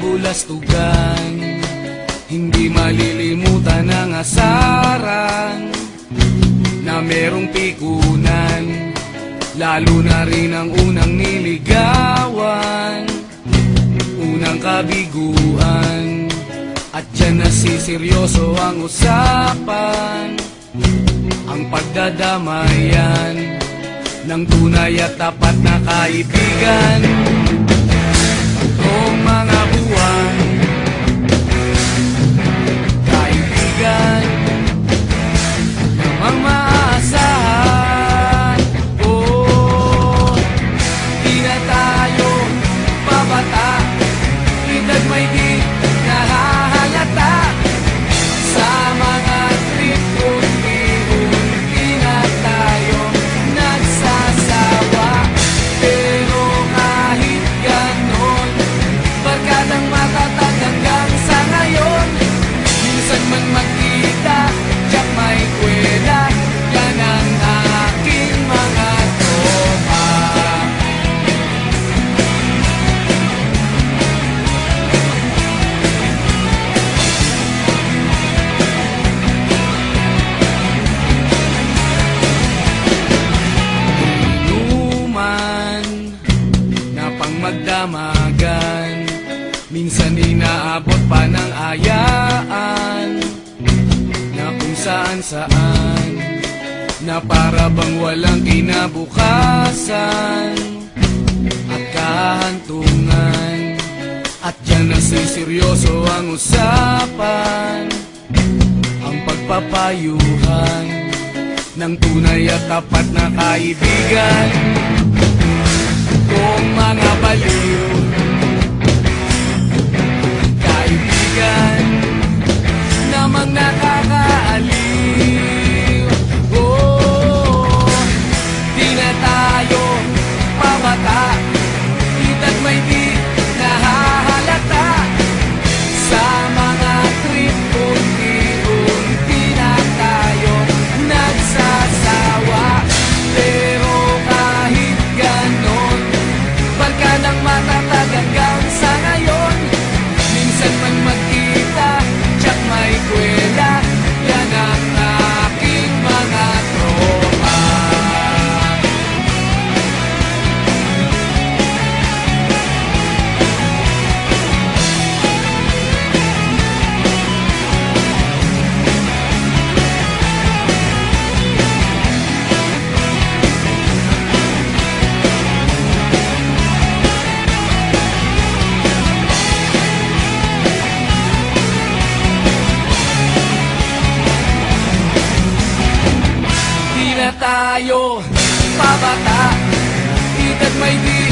kabulastugan. Hindi malilimutan ang asaran na merong pikunan, lalo na rin ang unang niligawan, unang kabiguan. At dyan nasiseryoso ang usapan, ang pagdadamayan ng tunay at tapat na kaibigan. Noong mga buwan, kaibigan, namang maaasahan. Oh, di na tayo babata, edad may di nahahalata. Sa mga trip unti-unti na tayo nagsasawa. Pero kahit ganon, barkadang matatag hanggang sa ngayon. Minsan man magkita, tiyak may kwela, yan ang aking mga tropa. Inuman na pang magdamagan, minsan inaabot pa ng ayaan, na kung saan-saan, na para bang walang kinabukasan at kahantungan. At dyan nasiseryoso ang usapan, ang pagpapayuhan ng tunay at tapat na kaibigan. Kung mga baliw, kaibigan, namang nakakaaliw. Oh, di na tayo pabata, edad may di nahahalata. Sa mga trip unti-unti na tayo nagsasawa. Pero kahit ganon, barkadang matatag hanggang sa ngayon. Minsan man magkita, tiyak may kwela, yan ang aking mga tropa. Di na tayo pabata, edad may di